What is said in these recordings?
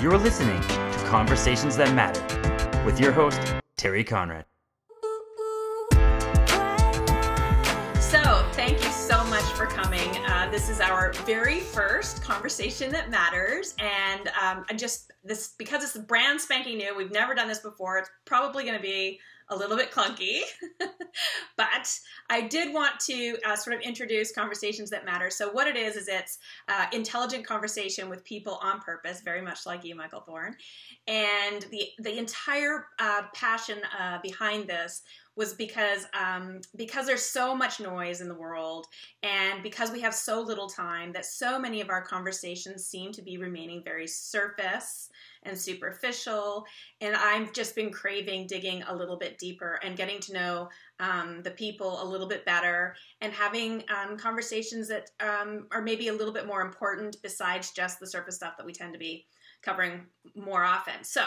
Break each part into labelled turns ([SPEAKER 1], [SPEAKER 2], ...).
[SPEAKER 1] You're listening to Conversations That Matter with your host, Terry Conrad.
[SPEAKER 2] So, thank you so much for coming. This is our very first Conversation That Matters, and because it's brand spanking new, we've never done this before, it's probably going to be a little bit clunky, but I did want to sort of introduce Conversations That Matter. So what it is it's intelligent conversation with people on purpose, very much like you, Michael Thorne. And the entire passion behind this was because there's so much noise in the world, and because we have so little time, that so many of our conversations seem to be remaining very surface and superficial. And I've just been craving digging a little bit deeper and getting to know the people a little bit better, and having conversations that are maybe a little bit more important besides just the surface stuff that we tend to be covering more often. So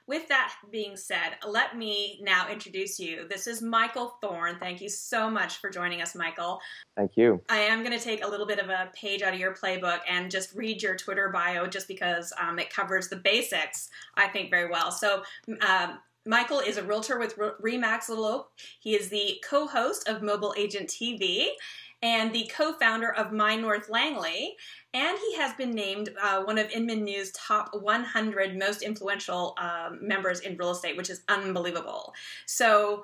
[SPEAKER 2] with that being said, let me now introduce you. This is Michael Thorne. Thank you so much for joining us, Michael.
[SPEAKER 3] Thank you.
[SPEAKER 2] I am going to take a little bit of a page out of your playbook and just read your Twitter bio, just because it covers the basics, I think, very well. So Michael is a realtor with RE/MAX Little Oak. He is the co-host of Mobile Agent TV and the co-founder of My North Langley. And he has been named one of Inman News' top 100 most influential members in real estate, which is unbelievable. So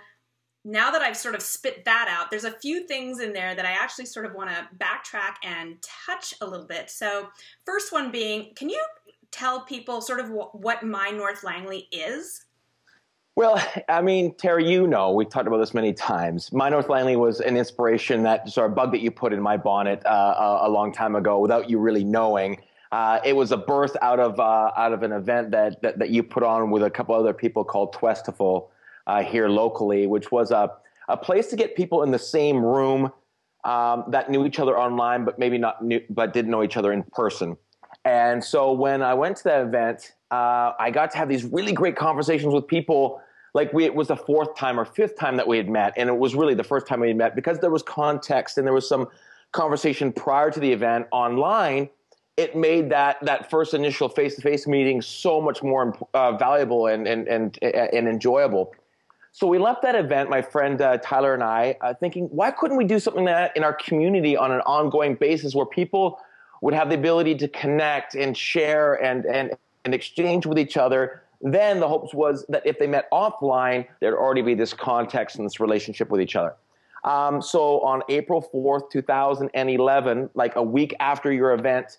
[SPEAKER 2] now that I've sort of spit that out, there's a few things in there that I actually sort of want to backtrack and touch a little bit. So first one being, can you tell people sort of what My North Langley is?
[SPEAKER 3] Well, I mean, Terry, we've talked about this many times. My North Langley was an inspiration, that sort of bug that you put in my bonnet a long time ago without you really knowing. It was a birth out of an event that you put on with a couple other people called Twestival here locally, which was a place to get people in the same room that knew each other online, but maybe but didn't know each other in person. And so when I went to that event, I got to have these really great conversations with people. It was the fourth time or fifth time that we had met, and it was really the first time we had met because there was context and there was some conversation prior to the event online. It made that first initial face-to-face meeting so much more valuable and enjoyable. So we left that event, my friend Tyler and I, thinking, why couldn't we do something like that in our community on an ongoing basis, where people would have the ability to connect and share and exchange with each other? Then the hopes was that if they met offline, there'd already be this context and this relationship with each other. So on April 4th, 2011, like a week after your event,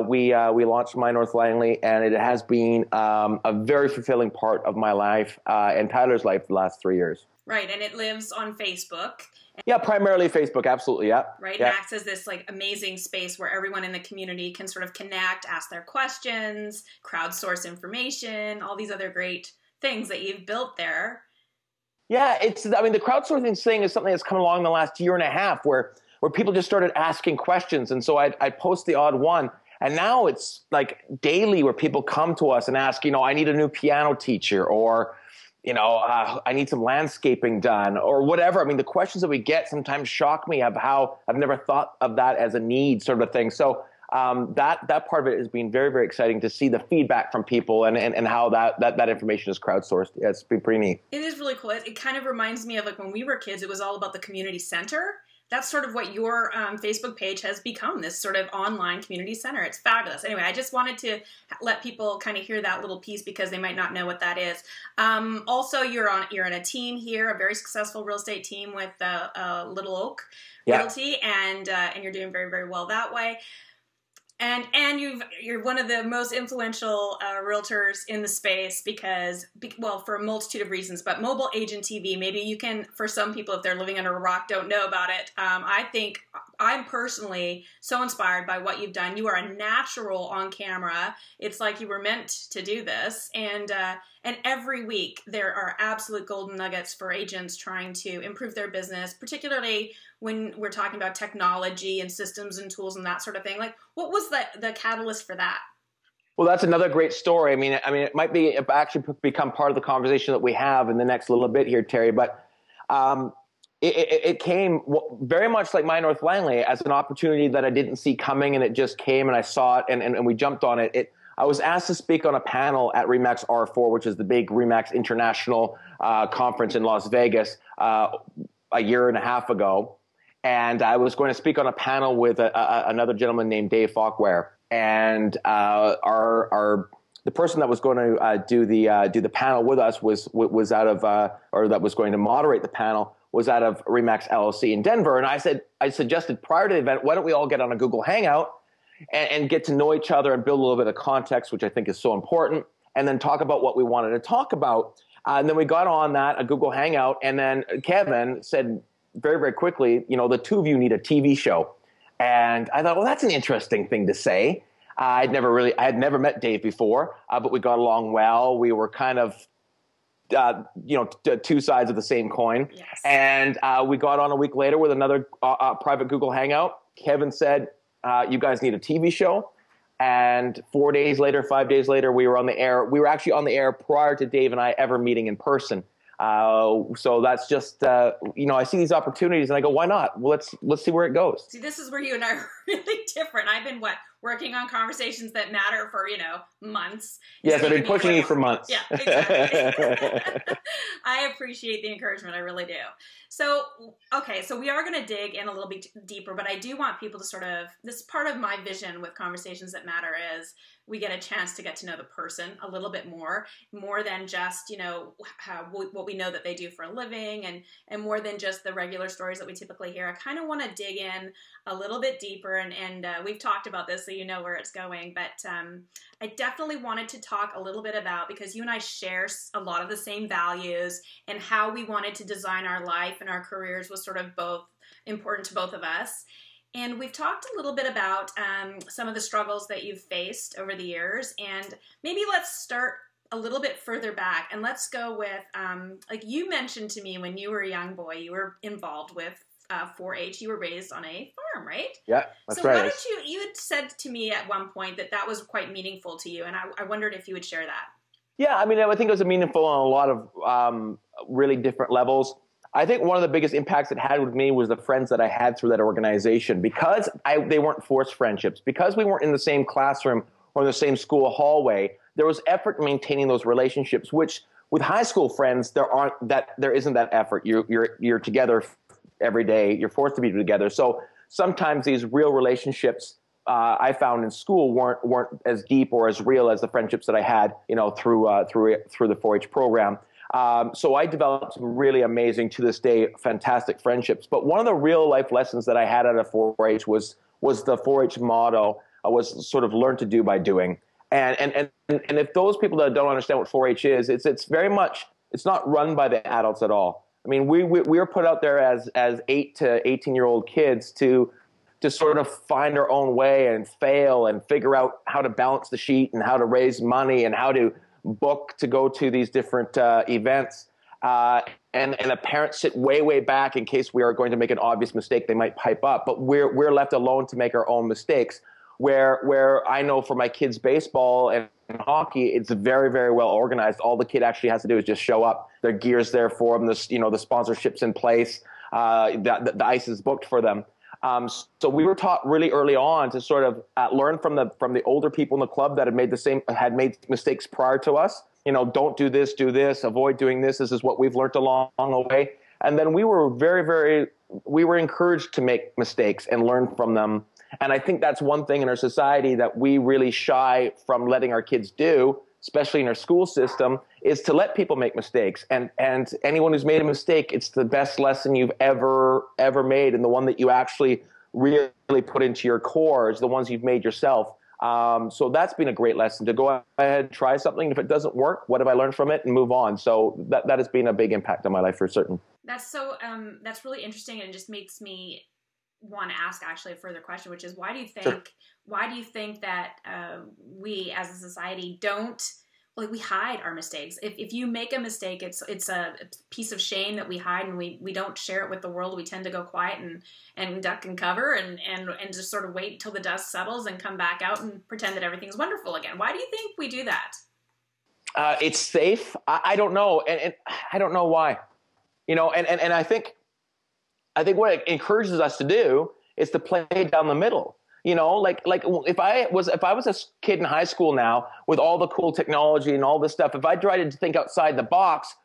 [SPEAKER 3] we launched My North Langley, and it has been a very fulfilling part of my life and Tyler's life the last 3 years.
[SPEAKER 2] Right, and it lives on Facebook.
[SPEAKER 3] Yeah, primarily Facebook, absolutely, yeah.
[SPEAKER 2] Right,
[SPEAKER 3] yeah.
[SPEAKER 2] And acts as this amazing space where everyone in the community can sort of connect, ask their questions, crowdsource information, all these other great things that you've built there.
[SPEAKER 3] Yeah, the crowdsourcing thing is something that's come along the last year and a half, where people just started asking questions, and so I'd post the odd one, and now it's like daily where people come to us and ask, I need a new piano teacher, or I need some landscaping done, or whatever. I mean, the questions that we get sometimes shock me of how I've never thought of that as a need, sort of a thing. So that part of it has been very, very exciting to see the feedback from people and how that information is crowdsourced. Yeah, it's been pretty neat.
[SPEAKER 2] It is really cool. It kind of reminds me of when we were kids, it was all about the community center. That's sort of what your Facebook page has become, this sort of online community center. It's fabulous. Anyway, I just wanted to let people kind of hear that little piece because they might not know what that is. Also, you're in a team here, a very successful real estate team with Little Oak Realty, and you're doing very, very well that way. And you're one of the most influential realtors in the space because, for a multitude of reasons, but Mobile Agent TV, maybe you can, for some people, if they're living under a rock, don't know about it. I think I'm personally so inspired by what you've done. You are a natural on camera. It's like you were meant to do this. And every week there are absolute golden nuggets for agents trying to improve their business, particularly when we're talking about technology and systems and tools and that sort of thing. What was the catalyst for that?
[SPEAKER 3] Well, that's another great story. I mean, it might actually become part of the conversation that we have in the next little bit here, Terry. But it came very much like My North Langley as an opportunity that I didn't see coming, and it just came, and I saw it, and we jumped on it. I was asked to speak on a panel at REMAX R4, which is the big REMAX International conference in Las Vegas a year and a half ago. And I was going to speak on a panel with another gentleman named Dave Falkware. And the person that was going to do the panel with us was out of or that was going to moderate the panel was out of REMAX LLC in Denver. And I suggested prior to the event, why don't we all get on a Google Hangout and get to know each other and build a little bit of context, which I think is so important, and then talk about what we wanted to talk about. And then we got on a Google Hangout, and then Kevin said very, very quickly, the two of you need a TV show. And I thought, well, that's an interesting thing to say. I had never met Dave before, but we got along well. We were kind of, two sides of the same coin.
[SPEAKER 2] Yes.
[SPEAKER 3] And we got on a week later with another private Google Hangout. Kevin said, you guys need a TV show. And 5 days later, we were on the air. We were actually on the air prior to Dave and I ever meeting in person. So that's just, I see these opportunities and I go, why not? Well, let's see where it goes.
[SPEAKER 2] See, this is where you and I are really different. I've been working on Conversations That Matter for, months.
[SPEAKER 3] Yes, I've been pushing you for months.
[SPEAKER 2] Yeah, exactly. I appreciate the encouragement. I really do. So, okay, so we are going to dig in a little bit deeper, but I do want people to this part of my vision with Conversations That Matter is we get a chance to get to know the person a little bit more than just, what we know that they do for a living and more than just the regular stories that we typically hear. I kind of want to dig in a little bit deeper and we've talked about this so you know where it's going, but I definitely wanted to talk a little bit about, because you and I share a lot of the same values and how we wanted to design our life and our careers was sort of both important to both of us. And we've talked a little bit about some of the struggles that you've faced over the years. And maybe let's start a little bit further back. And let's go with, like you mentioned to me when you were a young boy, you were involved with 4-H. You were raised on a farm, right?
[SPEAKER 3] Yeah, that's
[SPEAKER 2] so
[SPEAKER 3] right.
[SPEAKER 2] So why don't you had said to me at one point that was quite meaningful to you. And I wondered if you would share that.
[SPEAKER 3] Yeah, I think it was meaningful on a lot of really different levels. I think one of the biggest impacts it had with me was the friends that I had through that organization, because they weren't forced friendships, because we weren't in the same classroom or in the same school hallway. There was effort in maintaining those relationships, which with high school friends there isn't that effort. You're together every day. You're forced to be together. So sometimes these real relationships I found in school weren't as deep or as real as the friendships that I had through the 4-H program. So I developed some really amazing, to this day, fantastic friendships. But one of the real life lessons that I had out of 4-H was the 4-H motto was sort of learn to do by doing. And if those people that don't understand what 4-H is, it's very much, it's not run by the adults at all. We are put out there as 8 to 18-year-old kids to sort of find our own way and fail and figure out how to balance the sheet and how to raise money and how to book to go to these different events, and the parents sit way back in case we are going to make an obvious mistake. They might pipe up, but we're left alone to make our own mistakes. Where I know for my kids' baseball and hockey, it's very, very well organized. All the kid actually has to do is just show up. Their gear's there for them. The sponsorship's in place. The ice is booked for them. So we were taught really early on to sort of learn from the older people in the club that had made mistakes prior to us. Don't do this, avoid doing this. This is what we've learned along the way. And then we were we were encouraged to make mistakes and learn from them. And I think that's one thing in our society that we really shy from letting our kids do, especially in our school system, is to let people make mistakes. And anyone who's made a mistake, it's the best lesson you've ever made, and the one that you actually really put into your core is the ones you've made yourself. So that's been a great lesson, to go ahead, try something. If it doesn't work, what have I learned from it, and move on. So that has been a big impact on my life for certain.
[SPEAKER 2] That's so that's really interesting, and it just makes me want to ask actually a further question, which is why do you think that we as a society we hide our mistakes? If you make a mistake, it's a piece of shame that we hide, and we don't share it with the world. We tend to go quiet and duck and cover and just sort of wait until the dust settles and come back out and pretend that everything's wonderful again. Why do you think we do that?
[SPEAKER 3] It's safe. I don't know. And I don't know why, and I think what it encourages us to do is to play down the middle. You know, like if I was a kid in high school now with all the cool technology and all this stuff, if I tried to think outside the box,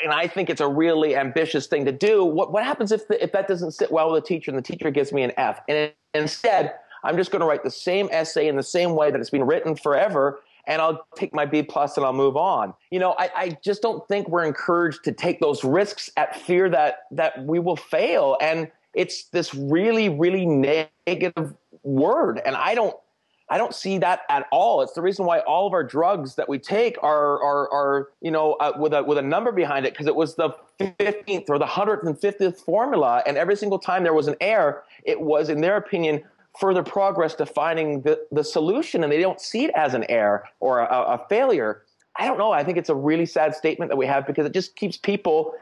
[SPEAKER 3] and I think it's a really ambitious thing to do, what happens if that doesn't sit well with the teacher and the teacher gives me an F? And instead, I'm just going to write the same essay in the same way that it's been written forever, and I'll take my B+ and I'll move on. You know, I just don't think we're encouraged to take those risks at fear that we will fail. And it's this really, really negative word. And I don't see that at all. It's the reason why all of our drugs that we take are you know, with a number behind it, because it was the 15th or the 150th formula. And every single time there was an error, it was, in their opinion, further progress to finding the solution, and they don't see it as an error or a failure. I don't know. I think it's a really sad statement that we have, because it just keeps people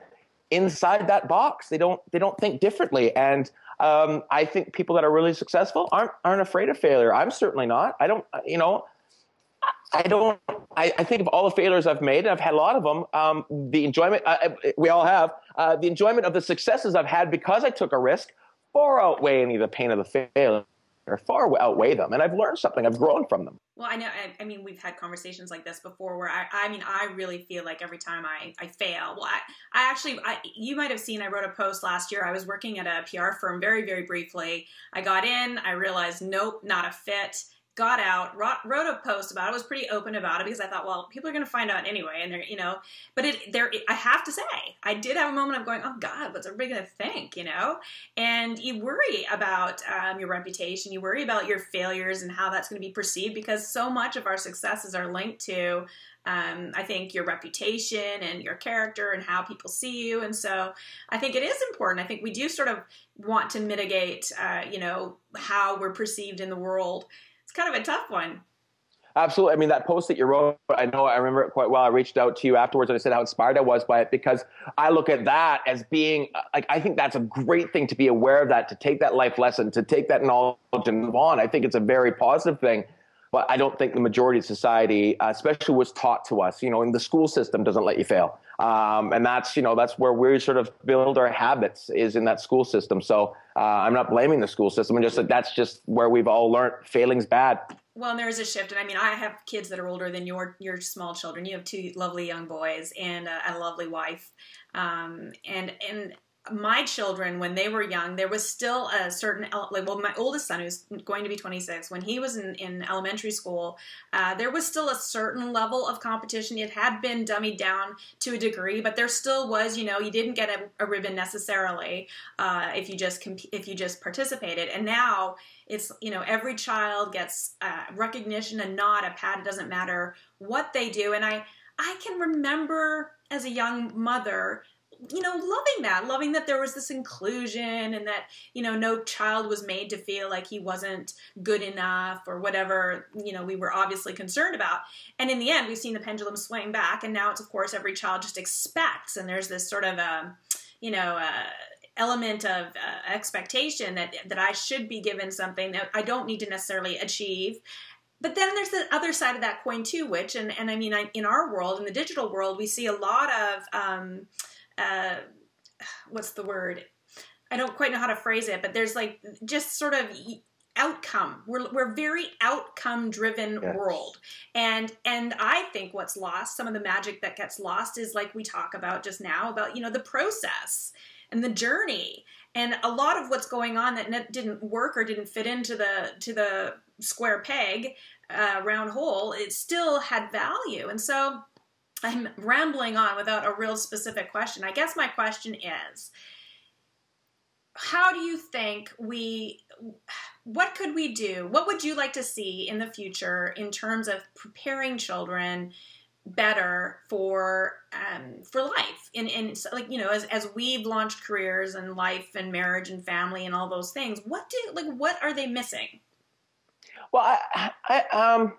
[SPEAKER 3] inside that box. They don't think differently. And I think people that are really successful aren't afraid of failure. I'm certainly not. I think of all the failures I've made, and I've had a lot of them, the enjoyment, we all have, the enjoyment of the successes I've had because I took a risk far outweigh any of the pain of the failure. Or far outweigh them, and I've learned something. I've grown from them.
[SPEAKER 2] Well, I know. I mean, we've had conversations like this before, where I really feel like every time I fail. Well, you might have seen. I wrote a post last year. I was working at a PR firm very, very briefly. I got in. I realized, nope, not a fit. Got out, wrote a post about it. I was pretty open about it because I thought, well, people are going to find out anyway. And they're, you know, but I have to say, I did have a moment of going, oh God, what's everybody going to think, you know? And you worry about your reputation. You worry about your failures and how that's going to be perceived, because so much of our successes are linked to, I think, your reputation and your character and how people see you. And so I think it is important. I think we do sort of want to mitigate, you know, how we're perceived in the world. Kind of a tough one.
[SPEAKER 3] Absolutely. I mean, that post that you wrote, I remember it quite well. I reached out to you afterwards and I said how inspired I was by it, because I look at that as being like, I think that's a great thing to be aware of, that, to take that life lesson, to take that knowledge and move on. I think it's a very positive thing. But I don't think the majority of society, especially what's taught to us, you know, in the school system, doesn't let you fail. And that's, you know, that's where we sort of build our habits, is in that school system. So I'm not blaming the school system. I'm just like, that's just where we've all learned failing's bad. Well,
[SPEAKER 2] and there is a shift. And I mean, I have kids that are older than your small children. You have two lovely young boys and a lovely wife. And my children, when they were young, there was still a certain, like, well, my oldest son, who's going to be 26, when he was in elementary school, there was still a certain level of competition. It had been dummied down to a degree, but there still was, you know, you didn't get a ribbon necessarily if you just participated. And now it's, you know, every child gets recognition, a nod, a pat. It doesn't matter what they do. And I can remember as a young mother, you know, loving that there was this inclusion, and that, you know, no child was made to feel like he wasn't good enough or whatever, you know, we were obviously concerned about. And in the end, we've seen the pendulum swing back, and now it's, of course, every child just expects, and there's this sort of, you know, element of expectation that I should be given something that I don't need to necessarily achieve. But then there's the other side of that coin too, which, and I mean, in our world, in the digital world, we see a lot of, what's the word? I don't quite know how to phrase it, but there's like just sort of outcome. We're very outcome driven world. And I think what's lost, some of the magic that gets lost, is like we talk about just now about, you know, the process and the journey. And a lot of what's going on that didn't work or didn't fit into the square peg, round hole, it still had value. And so I'm rambling on without a real specific question. I guess my question is, how do you think what could we do? What would you like to see in the future in terms of preparing children better for life? And like, you know, as we've launched careers and life and marriage and family and all those things, what are they missing?
[SPEAKER 3] Well,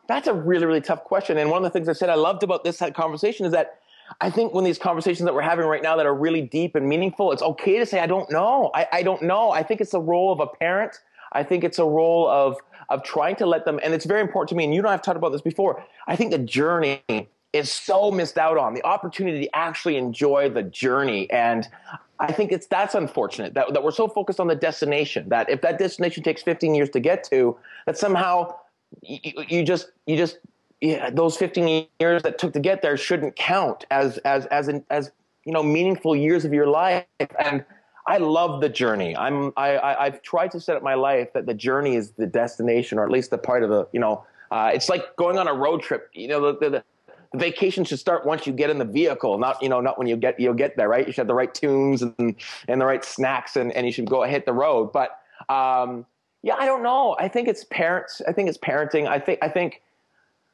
[SPEAKER 3] that's a really, really tough question. And one of the things I said I loved about this conversation is that I think when these conversations that we're having right now that are really deep and meaningful, it's okay to say, I don't know. I don't know. I think it's the role of a parent. I think it's a role of trying to let them, and it's very important to me, and you and I have talked about this before, I think the journey is so missed out on, the opportunity to actually enjoy the journey. And I think that's unfortunate that we're so focused on the destination, that if that destination takes 15 years to get to, that somehow you just yeah, those 15 years that took to get there shouldn't count as meaningful years of your life. And I love the journey. I've tried to set up my life that the journey is the destination, or at least the part of the, it's like going on a road trip. The vacation should start once you get in the vehicle, not when you'll get there, right? You should have the right tunes and the right snacks, and you should go hit the road. But yeah, I don't know. I think it's parents. I think it's parenting. I think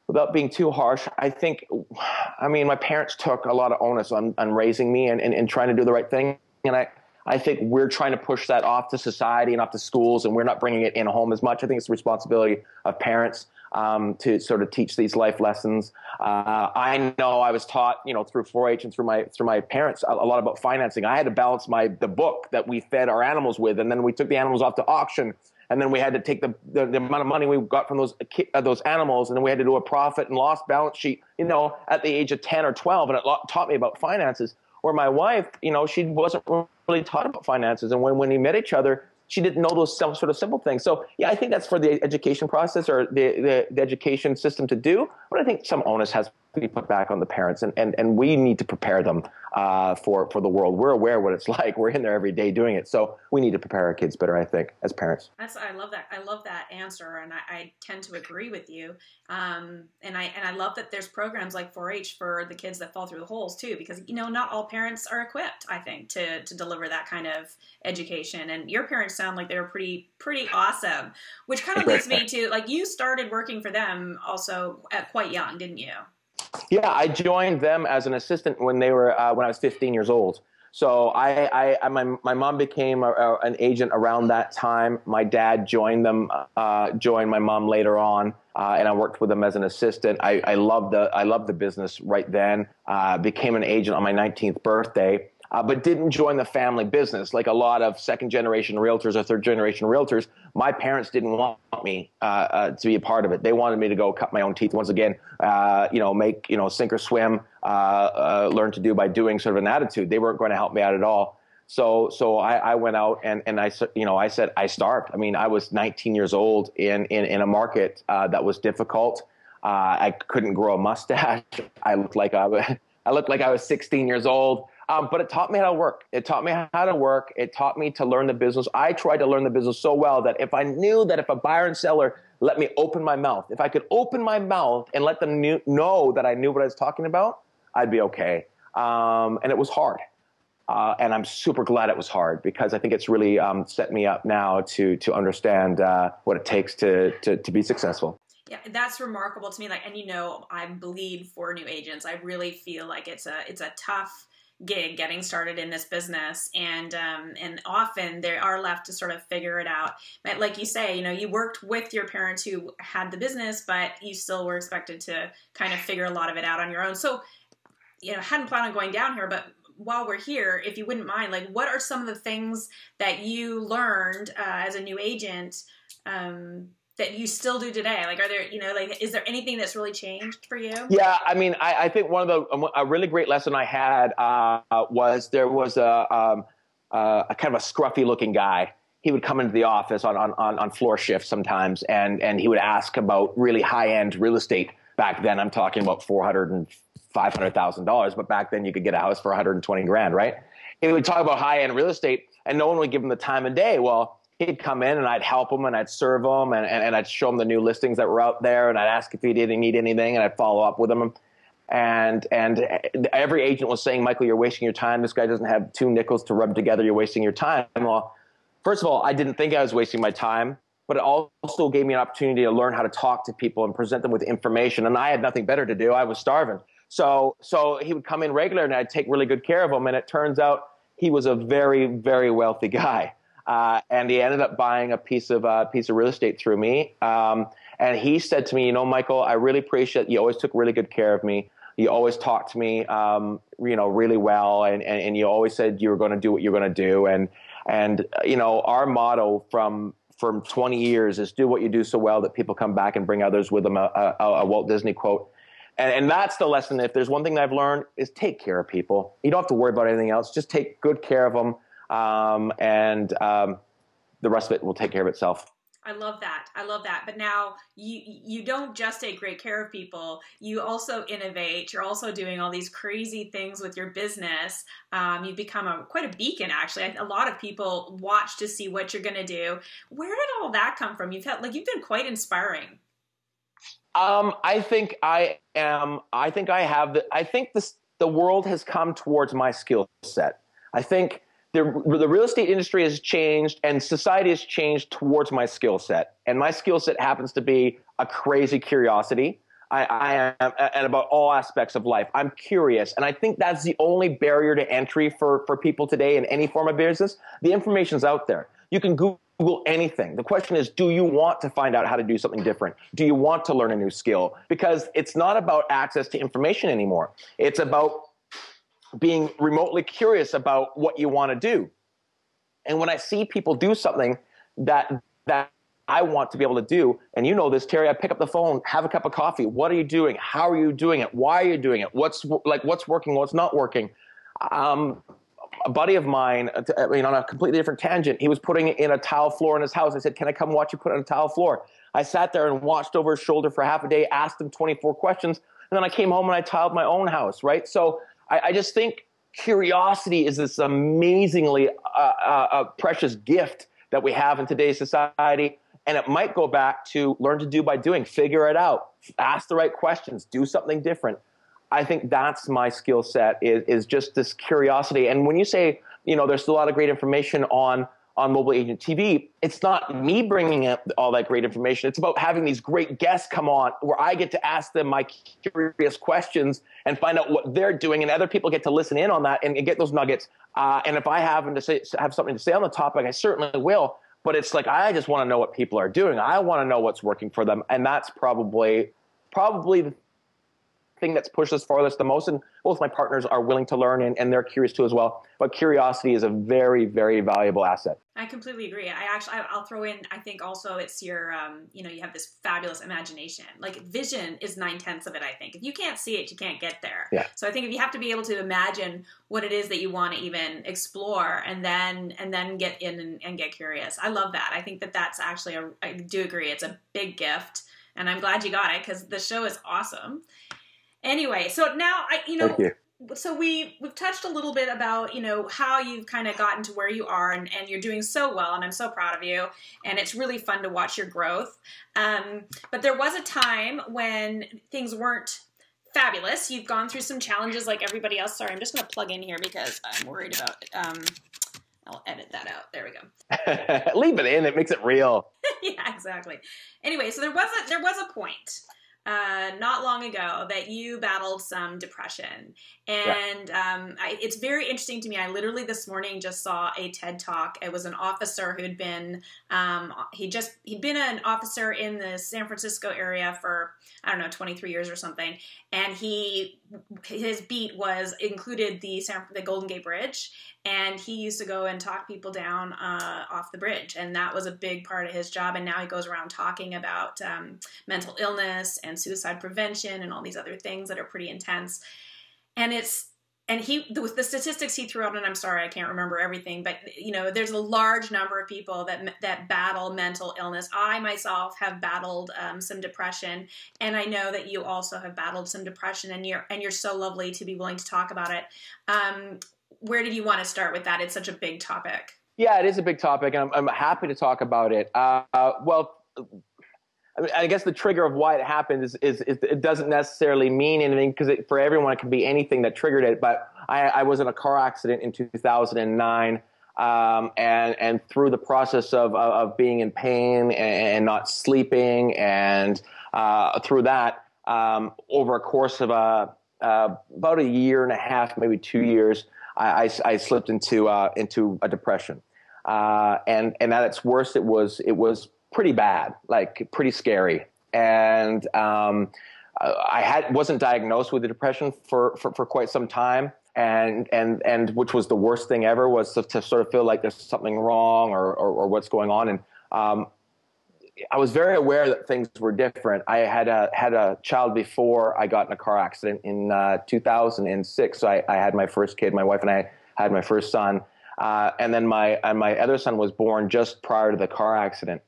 [SPEAKER 3] without being too harsh, my parents took a lot of onus on raising me and trying to do the right thing. And I think we're trying to push that off to society and off to schools, and we're not bringing it in home as much. I think it's the responsibility of parents to sort of teach these life lessons. I know I was taught, through 4-H and through my parents a lot about financing. I had to balance the book that we fed our animals with, and then we took the animals off to auction, and then we had to take the amount of money we got from those animals, and then we had to do a profit and loss balance sheet, at the age of 10 or 12, and it taught me about finances. Where my wife, she wasn't really taught about finances, and when we met each other, she didn't know those sort of simple things. So yeah, I think that's for the education process or the education system to do. But I think some onus has to be put back on the parents, and we need to prepare them for the world. We're aware what it's like. We're in there every day doing it. So we need to prepare our kids better, I think, as parents.
[SPEAKER 2] I love that. I love that answer, and I tend to agree with you. And I love that there's programs like 4-H for the kids that fall through the holes too, because not all parents are equipped, I think, to deliver that kind of education. And your parents sound like they were pretty awesome, which kind of leads me to, you started working for them also quite young, didn't you?
[SPEAKER 3] Yeah, I joined them as an assistant when I was 15 years old. So my mom became an agent around that time. My dad joined my mom later on, and I worked with them as an assistant. I loved the business right then. Became an agent on my 19th birthday. But didn't join the family business like a lot of second-generation realtors or third-generation realtors. My parents didn't want me to be a part of it. They wanted me to go cut my own teeth once again, make, sink or swim, learn to do by doing sort of an attitude. They weren't going to help me out at all. So I went out and I said I starved. I mean, I was 19 years old in a market that was difficult. I couldn't grow a mustache. I looked like I was 16 years old. But it taught me how to work. It taught me how to work. It taught me to learn the business. I tried to learn the business so well that if I knew that if a buyer and seller let me open my mouth, if I could open my mouth and let them know that I knew what I was talking about, I'd be okay. And it was hard. And I'm super glad it was hard, because I think it's really set me up now to understand what it takes to be successful.
[SPEAKER 2] Yeah, that's remarkable to me. And I bleed for new agents. I really feel like it's a tough gig getting started in this business, and often they are left to sort of figure it out. But like you say, you worked with your parents who had the business, but you still were expected to kind of figure a lot of it out on your own. So, hadn't planned on going down here, but while we're here, if you wouldn't mind, what are some of the things that you learned as a new agent that you still do today? Are there, is there anything that's really changed for you?
[SPEAKER 3] Yeah, I mean, I think a really great lesson I had was there was a kind of a scruffy looking guy. He would come into the office on floor shifts sometimes, and he would ask about really high end real estate. Back then, I'm talking about $400,000 and $500,000, but back then you could get a house for 120 grand, right? He would talk about high end real estate, and no one would give him the time of day. Well, he'd come in and I'd help him and I'd serve him and I'd show him the new listings that were out there, and I'd ask if he didn't need anything, and I'd follow up with him. And every agent was saying, Michael, you're wasting your time. This guy doesn't have 2 nickels to rub together. You're wasting your time. Well, first of all, I didn't think I was wasting my time, but it also gave me an opportunity to learn how to talk to people and present them with information. And I had nothing better to do. I was starving. So he would come in regular, and I'd take really good care of him. And it turns out he was a very, very wealthy guy. And he ended up buying a piece of real estate through me. And he said to me, Michael, I really appreciate you always took really good care of me. You always talked to me, really well. And you always said you were going to do what you're going to do. And our motto from 20 years is do what you do so well that people come back and bring others with them, a Walt Disney quote. And that's the lesson. If there's one thing that I've learned is take care of people. You don't have to worry about anything else. Just take good care of them. The rest of it will take care of itself.
[SPEAKER 2] I love that. I love that. But now you don't just take great care of people. You also innovate. You're also doing all these crazy things with your business. You've become quite a beacon, actually. A lot of people watch to see what you're going to do. Where did all that come from? You've been quite inspiring.
[SPEAKER 3] I think the world has come towards my skill set. I think the real estate industry has changed and society has changed towards my skill set. And my skill set happens to be a crazy curiosity. I am, and about all aspects of life. I'm curious. And I think that's the only barrier to entry for people today in any form of business. The information's out there. You can Google anything. The question is, do you want to find out how to do something different? Do you want to learn a new skill? Because it's not about access to information anymore. It's about being remotely curious about what you want to do. And when I see people do something that I want to be able to do, and you know this, Terry, I pick up the phone, have a cup of coffee. What are you doing? How are you doing it? Why are you doing it? What's working? What's not working? A buddy of mine, on a completely different tangent, he was putting in a tile floor in his house. I said, can I come watch you put on a tile floor? I sat there and watched over his shoulder for half a day, asked him 24 questions, and then I came home and I tiled my own house, right? So I just think curiosity is this amazingly precious gift that we have in today's society. And it might go back to learn to do by doing, figure it out, ask the right questions, do something different. I think that's my skill set is just this curiosity. And when you say, there's a lot of great information on Mobile Agent TV, it's not me bringing up all that great information. It's about having these great guests come on where I get to ask them my curious questions and find out what they're doing, and other people get to listen in on that and get those nuggets. And if I have something to say on the topic, I certainly will. But it's like, I just want to know what people are doing. I want to know what's working for them. And that's probably the thing that's pushed us farthest the most. And both my partners are willing to learn, and they're curious too as well. But curiosity is a very, very valuable asset.
[SPEAKER 2] I completely agree. I'll throw in, I think also it's your, you have this fabulous imagination. Like vision is 9/10 of it, I think. If you can't see it, you can't get there.
[SPEAKER 3] Yeah.
[SPEAKER 2] So I think if you have to be able to imagine what it is that you want to even explore and then get in and get curious. I love that. I think that's actually, I do agree, it's a big gift. And I'm glad you got it because the show is awesome. Anyway, so now,
[SPEAKER 3] Thank you.
[SPEAKER 2] So we've touched a little bit about, how you've kind of gotten to where you are and you're doing so well, and I'm so proud of you, and it's really fun to watch your growth. But there was a time when things weren't fabulous. You've gone through some challenges like everybody else. Sorry, I'm just going to plug in here because I'm worried about I'll edit that out. There we go.
[SPEAKER 3] Leave it in. It makes it real.
[SPEAKER 2] Yeah, exactly. Anyway, so there was a point not long ago that you battled some depression, and it's very interesting to me. I literally this morning just saw a TED Talk. It was an officer who'd been he'd been an officer in the San Francisco area for 23 years or something, and his beat included the Golden Gate Bridge. And he used to go and talk people down off the bridge. And that was a big part of his job. And now he goes around talking about mental illness and suicide prevention and all these other things that are pretty intense. And with the statistics he threw out, and I'm sorry, I can't remember everything, but there's a large number of people that battle mental illness. I myself have battled some depression, and I know that you also have battled some depression, and you're so lovely to be willing to talk about it. Where did you want to start with that? It's such a big topic.
[SPEAKER 3] Yeah, it is a big topic, and I'm happy to talk about it. Well, I guess the trigger of why it happened is it doesn't necessarily mean anything, because for everyone it can be anything that triggered it. But I was in a car accident in 2009, and through the process of being in pain and not sleeping, and through that, over a course of about a year and a half, maybe 2 years, I slipped into a depression, and at its worst, it was pretty bad, like pretty scary, and wasn't diagnosed with the depression for quite some time, and which was the worst thing ever, was to sort of feel like there's something wrong or what's going on, and I was very aware that things were different. I had a child before I got in a car accident in 2006. So I had my first kid. My wife and I had my first son, and then my other son was born just prior to the car accident.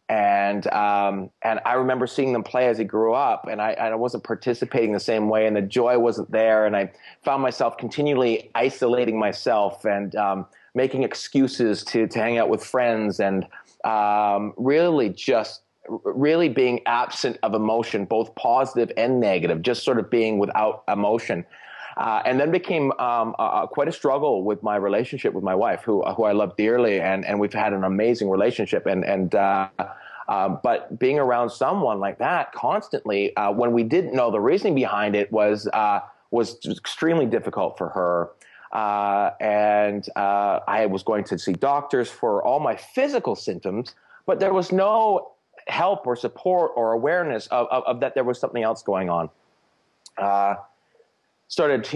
[SPEAKER 3] And I remember seeing them play as he grew up, and I wasn't participating the same way, and the joy wasn't there, and I found myself continually isolating myself and making excuses to hang out with friends, and really being absent of emotion, both positive and negative, just sort of being without emotion. And then became quite a struggle with my relationship with my wife, who I love dearly, and we've had an amazing relationship. But being around someone like that constantly, when we didn't know the reasoning behind it, was extremely difficult for her. I was going to see doctors for all my physical symptoms, but there was no help or support or awareness of that there was something else going on. Started,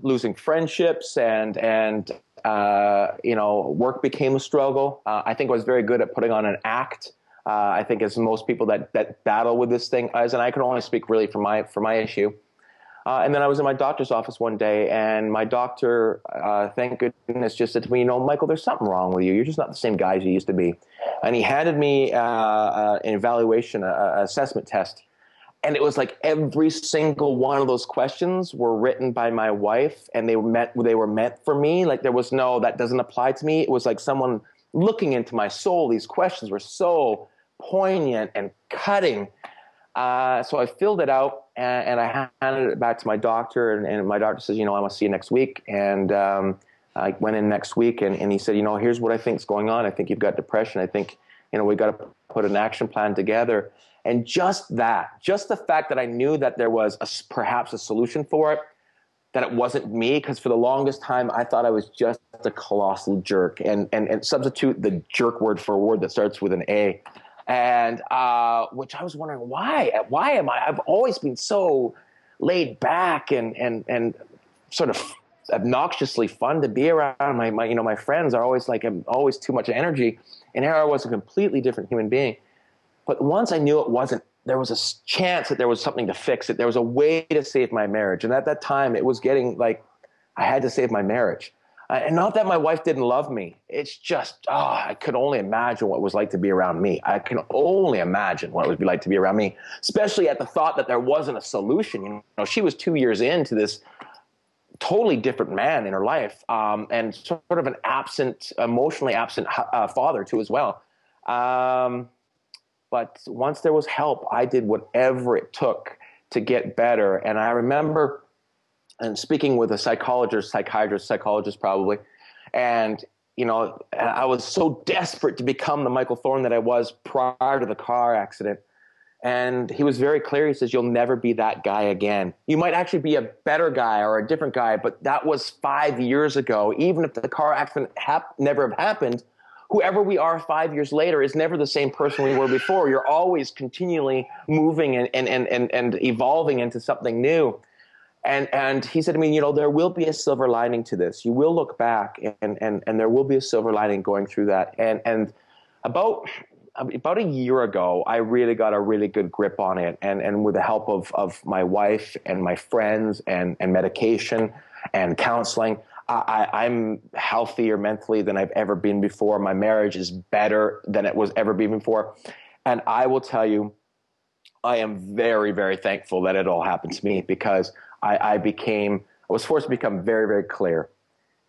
[SPEAKER 3] losing friendships, and work became a struggle. I think I was very good at putting on an act. I think as most people that battle with this thing, and I can only speak really for my issue. And then I was in my doctor's office one day, and my doctor, thank goodness, just said to me, Michael, there's something wrong with you. You're just not the same guy as you used to be. And he handed me an evaluation, an assessment test. And it was like every single one of those questions were written by my wife, and they were meant for me. Like there was no, that doesn't apply to me. It was like someone looking into my soul. These questions were so poignant and cutting. So I filled it out, and I handed it back to my doctor, and my doctor says, I want to see you next week. And I went in next week, and he said, here's what I think is going on. I think you've got depression. I think, we got to put an action plan together. And just the fact that I knew that there was perhaps a solution for it, that it wasn't me, because for the longest time I thought I was just a colossal jerk, and substitute the jerk word for a word that starts with an A. And which I was wondering, why am I? I've always been so laid back and sort of obnoxiously fun to be around. My friends are always like, I'm always too much energy, and here I was, a completely different human being. But once I knew it wasn't, there was a chance that there was something to fix it. There was a way to save my marriage, and at that time, it was getting like I had to save my marriage. And not that my wife didn't love me. It's just, I could only imagine what it was like to be around me. I can only imagine what it would be like to be around me, especially at the thought that there wasn't a solution. She was 2 years into this totally different man in her life, and sort of an emotionally absent father too as well. But once there was help, I did whatever it took to get better. And I remember speaking with a psychologist probably, and I was so desperate to become the Michael Thorne that I was prior to the car accident. And he was very clear. He says, you'll never be that guy again. You might actually be a better guy or a different guy, but that was 5 years ago. Even if the car accident never have happened, whoever we are 5 years later is never the same person we were before. You're always continually moving and evolving into something new. And he said to me, there will be a silver lining to this. You will look back, and there will be a silver lining going through that. And about a year ago, I really got a really good grip on it. And with the help of my wife and my friends and medication and counseling, I'm healthier mentally than I've ever been before. My marriage is better than it was ever been before. And I will tell you, I am very, very thankful that it all happened to me, because I was forced to become very, very clear.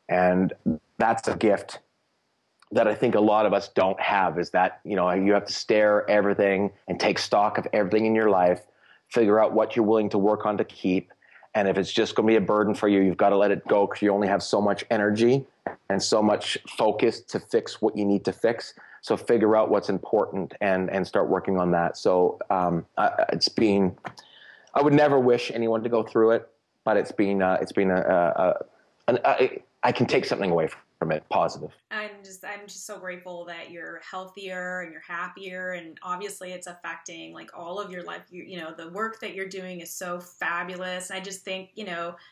[SPEAKER 3] And that's a gift that I think a lot of us don't have, is that, you have to stare everything and take stock of everything in your life, figure out what you're willing to work on to keep. And if it's just going to be a burden for you, you've got to let it go, because you only have so much energy and so much focus to fix what you need to fix. So figure out what's important and start working on that. So I would never wish anyone to go through it, but I can take something away from it positive.
[SPEAKER 2] I'm just so grateful that you're healthier and you're happier, and obviously it's affecting like all of your life. The work that you're doing is so fabulous. I just think,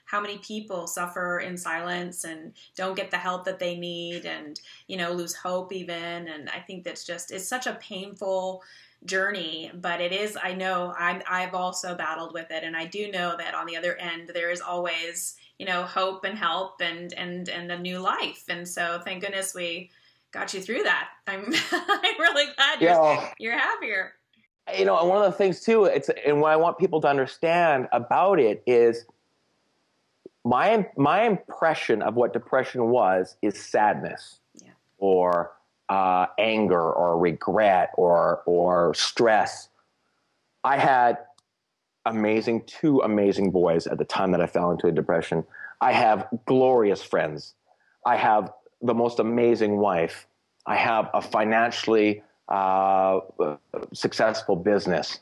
[SPEAKER 2] how many people suffer in silence and don't get the help that they need, and, lose hope even. And I think it's such a painful journey, but it is, I know I've also battled with it. And I do know that on the other end, there is always, hope and help and a new life. And so thank goodness we got you through that. I'm really glad you're happier.
[SPEAKER 3] And one of the things too, and what I want people to understand about it is my impression of what depression is sadness, or anger, or regret, or stress. I had two amazing boys at the time that I fell into a depression. I have glorious friends. I have the most amazing wife. I have a financially successful business.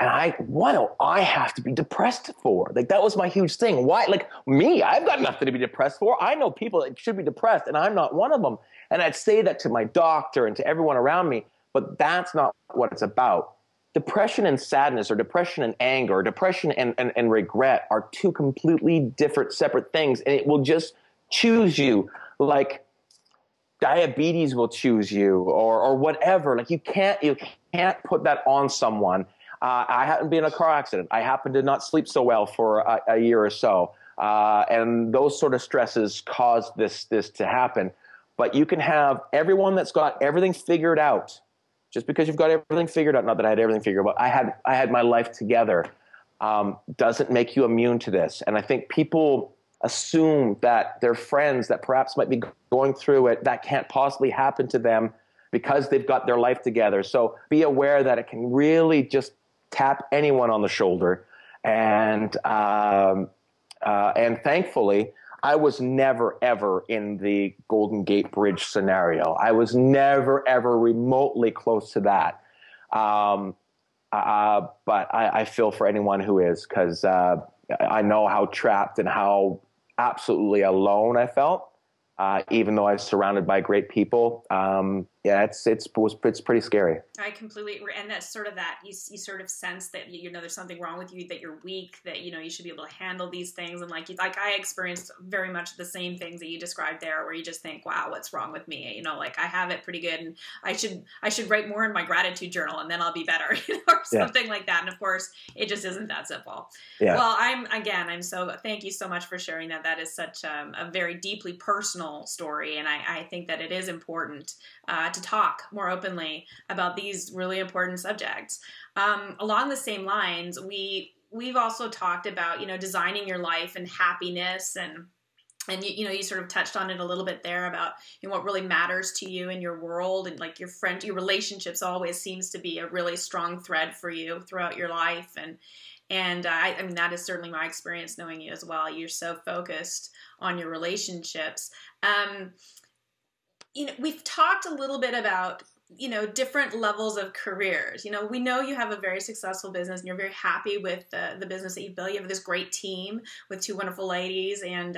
[SPEAKER 3] And what do I have to be depressed for? Like, that was my huge thing. Why? Like, me, I've got nothing to be depressed for. I know people that should be depressed, and I'm not one of them. And I'd say that to my doctor and to everyone around me, but that's not what it's about. Depression and sadness, or depression and anger, or depression and regret are two completely different, separate things, and it will just choose you. Like, diabetes will choose you, or whatever. Like, you can't put that on someone. I happened to be in a car accident. I happened to not sleep so well for a year or so. And those sort of stresses caused this to happen. But you can have everyone that's got everything figured out. Just because you've got everything figured out, not that I had everything figured out, but I had my life together, doesn't make you immune to this. And I think people assume that their friends that perhaps might be going through it, that can't possibly happen to them because they've got their life together. So be aware that it can really just tap anyone on the shoulder. And thankfully, I was never, ever in the Golden Gate Bridge scenario. I was never, ever remotely close to that. But I feel for anyone who is, because I know how trapped and how absolutely alone I felt, even though I was surrounded by great people. It's pretty scary.
[SPEAKER 2] I completely agree. And that's sort of that, you sort of sense that, there's something wrong with you, that you're weak, that, you should be able to handle these things. And like I experienced very much the same things that you described there, where you just think, wow, what's wrong with me? Like, I have it pretty good, and I should write more in my gratitude journal, and then I'll be better, or something like that. And of course, it just isn't that simple. Yeah. Well, thank you so much for sharing that. That is such a very deeply personal story. And I think that it is important to talk more openly about these really important subjects. Along the same lines, we've also talked about, designing your life and happiness, and you sort of touched on it a little bit there about what really matters to you in your world, and like your relationships always seems to be a really strong thread for you throughout your life. And I mean, that is certainly my experience knowing you as well. You're so focused on your relationships. We've talked a little bit about, different levels of careers. We know you have a very successful business, and you're very happy with the business that you've built. You have this great team with two wonderful ladies, and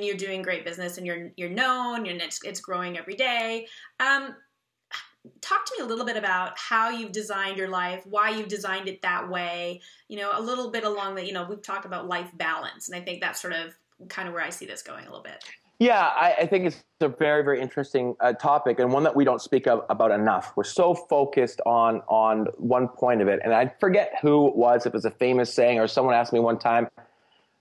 [SPEAKER 2] you're doing great business, and you're known, and it's growing every day. Talk to me a little bit about how you've designed your life, why you've designed it that way, a little bit along the, we've talked about life balance. And I think that's sort of kind of where I see this going a little bit.
[SPEAKER 3] Yeah, I think it's a very, very interesting topic, and one that we don't speak about enough. We're so focused on one point of it. And I forget who it was, if it's a famous saying, or someone asked me one time,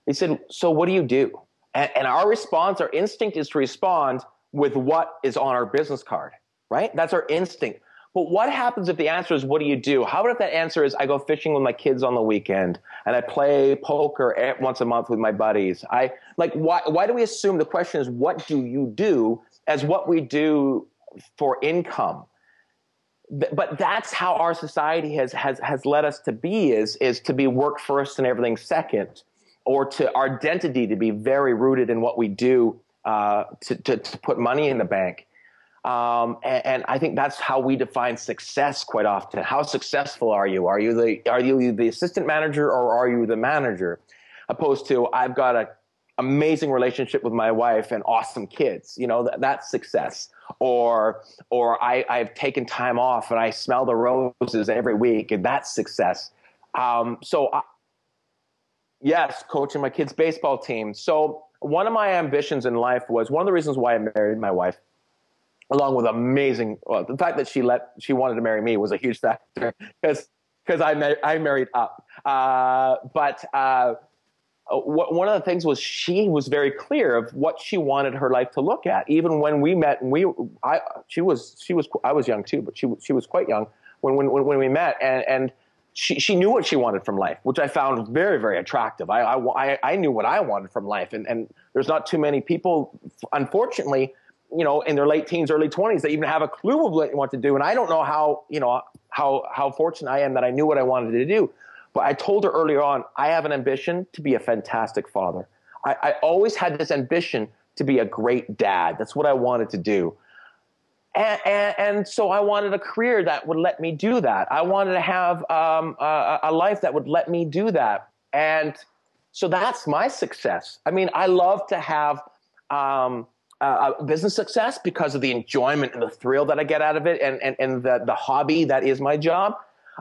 [SPEAKER 3] they said, so what do you do? And our response, our instinct is to respond with what is on our business card, right? That's our instinct. But what happens if the answer is, what do you do? How about if that answer is, I go fishing with my kids on the weekend, and I play poker once a month with my buddies? Why do we assume the question is, what do you do, as what we do for income? But that's how our society has led us to be, is to be work first and everything second, or to our identity to be very rooted in what we do to put money in the bank. And I think that's how we define success quite often. How successful are you? Are you the assistant manager, or are you the manager? Opposed to, I've got an amazing relationship with my wife and awesome kids. That's success. Or I've taken time off and I smell the roses every week, and that's success. Yes, coaching my kids' baseball team. So one of my ambitions in life was, one of the reasons why I married my wife along with amazing, well, the fact that she wanted to marry me was a huge factor because I married up. One of the things was she was very clear of what she wanted her life to look at. Even when we met, and I was young too, but she was quite young when we met, and she knew what she wanted from life, which I found very, very attractive. I knew what I wanted from life, and there's not too many people, unfortunately, in their late teens, early 20s, that even have a clue of what they want to do. And I don't know how fortunate I am that I knew what I wanted to do. But I told her earlier on, I have an ambition to be a fantastic father. I always had this ambition to be a great dad. That's what I wanted to do. And so I wanted a career that would let me do that. I wanted to have a life that would let me do that. And so that's my success. I mean, I love to have business success because of the enjoyment and the thrill that I get out of it, and the hobby that is my job.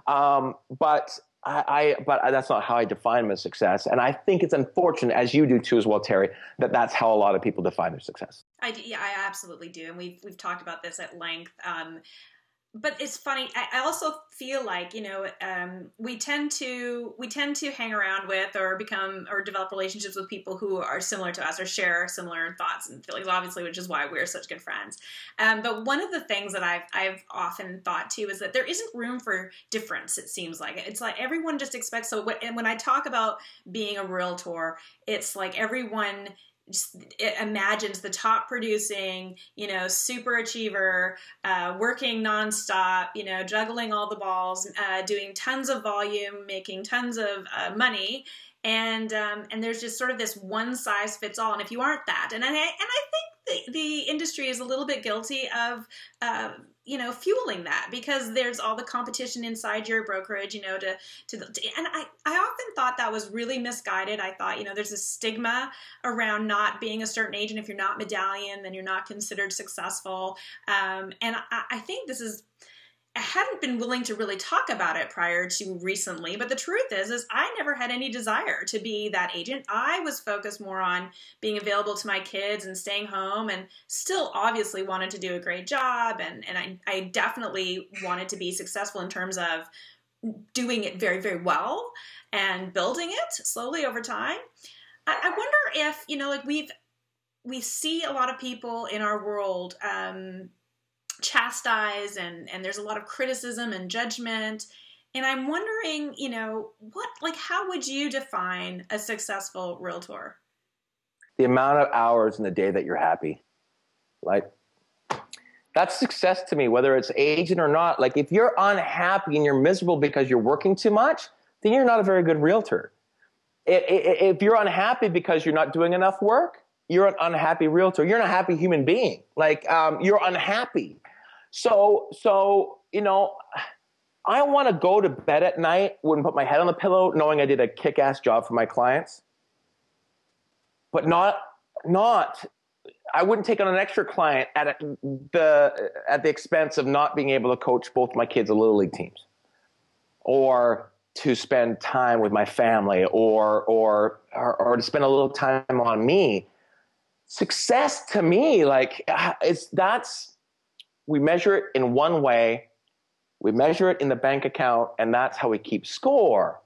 [SPEAKER 3] But that's not how I define my success. And I think it's unfortunate, as you do too as well, Terry, that that's how a lot of people define their success.
[SPEAKER 2] I absolutely do. And we've talked about this at length. But it's funny. I also feel like, we tend to hang around with or develop relationships with people who are similar to us or share similar thoughts and feelings, obviously, which is why we're such good friends. But one of the things that I've often thought too is that there isn't room for difference. It seems like it's like everyone just expects. So when I talk about being a realtor, it's like everyone it imagines the top producing, super achiever, working nonstop, juggling all the balls, doing tons of volume, making tons of money. And there's just sort of this one size fits all. And if you aren't that, and I think the industry is a little bit guilty of, fueling that, because there's all the competition inside your brokerage, and I often thought that was really misguided. I thought, there's a stigma around not being a certain age, and if you're not medallion, then you're not considered successful. And I think I hadn't been willing to really talk about it prior to recently, but the truth is I never had any desire to be that agent. I was focused more on being available to my kids and staying home, and still obviously wanted to do a great job. And I definitely wanted to be successful in terms of doing it very, very well and building it slowly over time. I wonder if, we see a lot of people in our world, chastise and there's a lot of criticism and judgment. And I'm wondering, how would you define a successful realtor?
[SPEAKER 3] The amount of hours in the day that you're happy. Like, that's success to me, whether it's agent or not. Like, if you're unhappy and you're miserable because you're working too much, then you're not a very good realtor. If you're unhappy because you're not doing enough work, you're an unhappy realtor. You're not a happy human being. Like, you're unhappy. So, I want to go to bed at night, wouldn't put my head on the pillow, knowing I did a kick-ass job for my clients. But I wouldn't take on an extra client at the expense of not being able to coach both my kids' Little League teams, or to spend time with my family, or to spend a little time on me. Success to me, we measure it in one way. We measure it in the bank account, and that's how we keep score.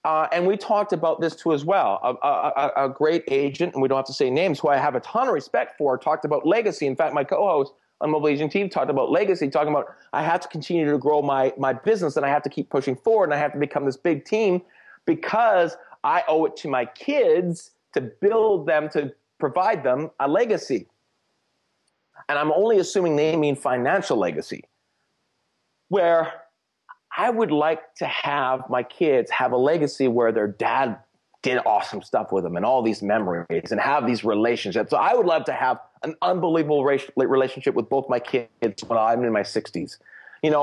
[SPEAKER 3] And we talked about this too as well. A great agent, and we don't have to say names, who I have a ton of respect for, talked about legacy. In fact, my co-host on Mobile Aging Team talked about legacy, talking about I have to continue to grow my business, and I have to keep pushing forward, and I have to become this big team because I owe it to my kids to build them, to provide them a legacy. And I'm only assuming they mean financial legacy, where I would like to have my kids have a legacy where their dad did awesome stuff with them and all these memories and have these relationships. So I would love to have an unbelievable relationship with both my kids when I'm in my 60s.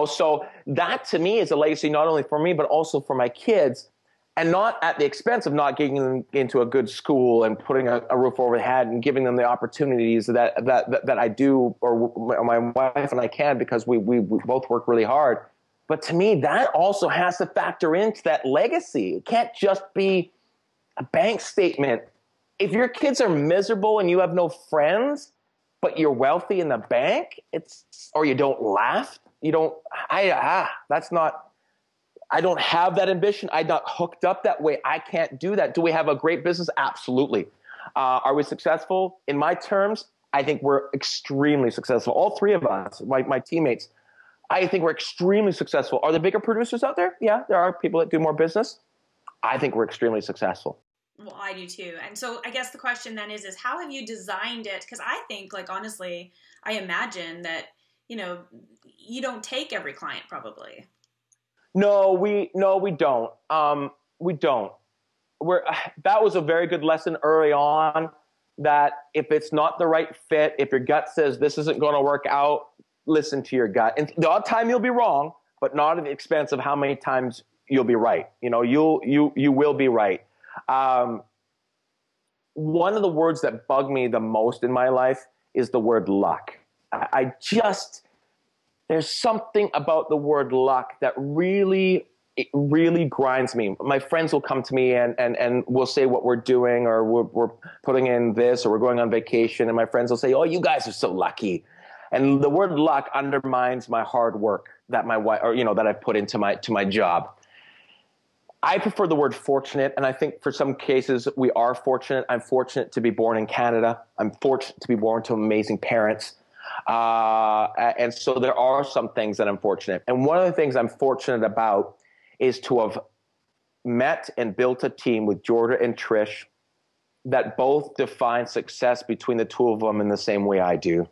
[SPEAKER 3] So that to me is a legacy not only for me, but also for my kids, and not at the expense of not getting them into a good school and putting a roof over their head and giving them the opportunities that I do, or my wife and I can, because we both work really hard. But to me, that also has to factor into that legacy. It can't just be a bank statement. If your kids are miserable and you have no friends, but you're wealthy in the bank, or you don't laugh. You don't, that's not, I don't have that ambition. I'm not hooked up that way. I can't do that. Do we have a great business? Absolutely. Are we successful? In my terms, I think we're extremely successful. All three of us, my teammates, I think we're extremely successful. Are there bigger producers out there? Yeah, there are people that do more business. I think we're extremely successful.
[SPEAKER 2] Well, I do too. And so I guess the question then is how have you designed it? Because I think, like, honestly, I imagine that, you know, you don't take every client probably.
[SPEAKER 3] No, we don't. We don't. That was a very good lesson early on, that if it's not the right fit, if your gut says this isn't going to work out, listen to your gut. And the odd time you'll be wrong, but not at the expense of how many times you'll be right. You know, you will be right. One of the words that bug me the most in my life is the word luck. There's something about the word luck that really grinds me. My friends will come to me and we'll say what we're doing, or we're putting in this, or we're going on vacation, and my friends will say, "Oh, you guys are so lucky." And the word luck undermines my hard work that my wife, or, you know, that I've put into my job. I prefer the word fortunate, and I think for some cases we are fortunate. I'm fortunate to be born in Canada. I'm fortunate to be born to amazing parents. And so there are some things that I'm fortunate. And one of the things I'm fortunate about is to have met and built a team with Jordan and Trish that both define success between the two of them in the same way I do.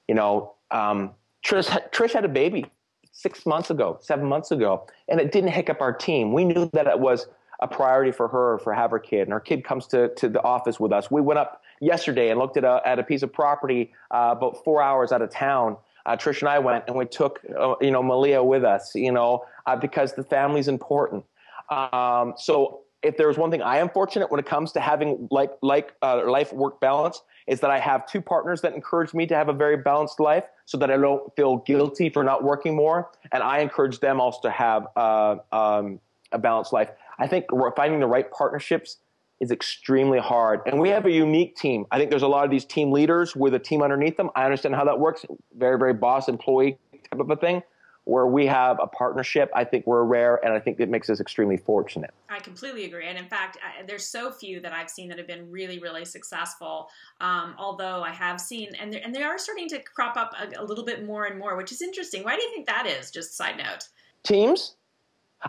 [SPEAKER 3] You know, Trish had a baby 7 months ago, and it didn't hiccup our team. We knew that it was a priority for her to have her kid, and her kid comes to the office with us. We went up yesterday and looked at a piece of property about 4 hours out of town. Trish and I went, and we took Malia with us, because the family's important. So if there's one thing I am fortunate when it comes to having life-work balance, is that I have two partners that encourage me to have a very balanced life so that I don't feel guilty for not working more. And I encourage them also to have a balanced life. I think finding the right partnerships is extremely hard. And we have a unique team. I think there's a lot of these team leaders with a team underneath them. I understand how that works. Very, very boss-employee type of a thing. Where we have a partnership, I think we're rare, and I think it makes us extremely fortunate.
[SPEAKER 2] I completely agree. And in fact, there's so few that I've seen that have been really, really successful. Although I have seen, and they are starting to crop up a little bit more and more, which is interesting. Why do you think that is? Just a side note.
[SPEAKER 3] Teams?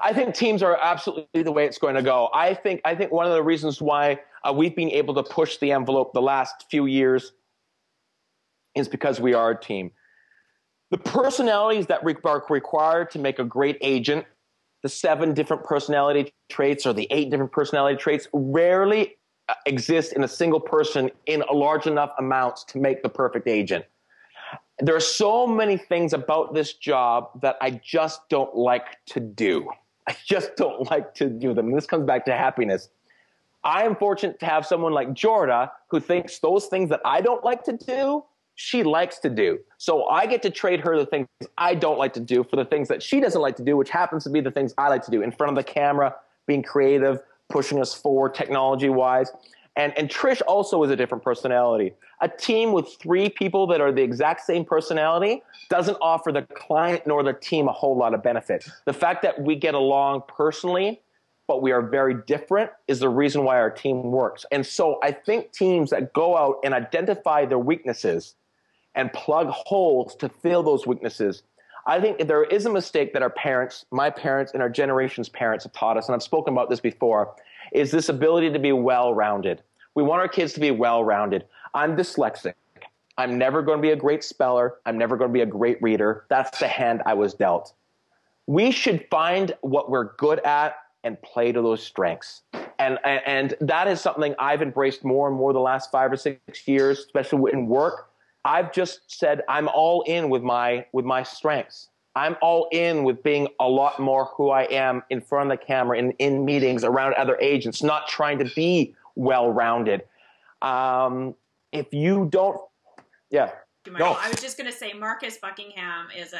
[SPEAKER 3] I think teams are absolutely the way it's going to go. I think one of the reasons why we've been able to push the envelope the last few years is because we are a team. The personalities that are required to make a great agent, the 7 different personality traits or the 8 different personality traits, rarely exist in a single person in a large enough amounts to make the perfect agent. There are so many things about this job that I just don't like to do. I just don't like to do them. And this comes back to happiness. I am fortunate to have someone like Jorda who thinks those things that I don't like to do, she likes to do. So I get to trade her the things I don't like to do for the things that she doesn't like to do, which happens to be the things I like to do. In front of the camera, being creative, pushing us forward technology-wise. And Trish also is a different personality. A team with 3 people that are the exact same personality doesn't offer the client nor the team a whole lot of benefit. The fact that we get along personally, but we are very different, is the reason why our team works. And so I think teams that go out and identify their weaknesses and plug holes to fill those weaknesses. I think there is a mistake that our parents, my parents and our generation's parents have taught us, and I've spoken about this before, is this ability to be well-rounded. We want our kids to be well-rounded. I'm dyslexic. I'm never going to be a great speller. I'm never going to be a great reader. That's the hand I was dealt. We should find what we're good at and play to those strengths. And that is something I've embraced more and more the last 5 or 6 years, especially in work. I've just said I'm all in with my strengths. I'm all in with being a lot more who I am in front of the camera, in meetings, around other agents, not trying to be well-rounded. If you don't, yeah. No.
[SPEAKER 2] I was just going to say Marcus Buckingham is a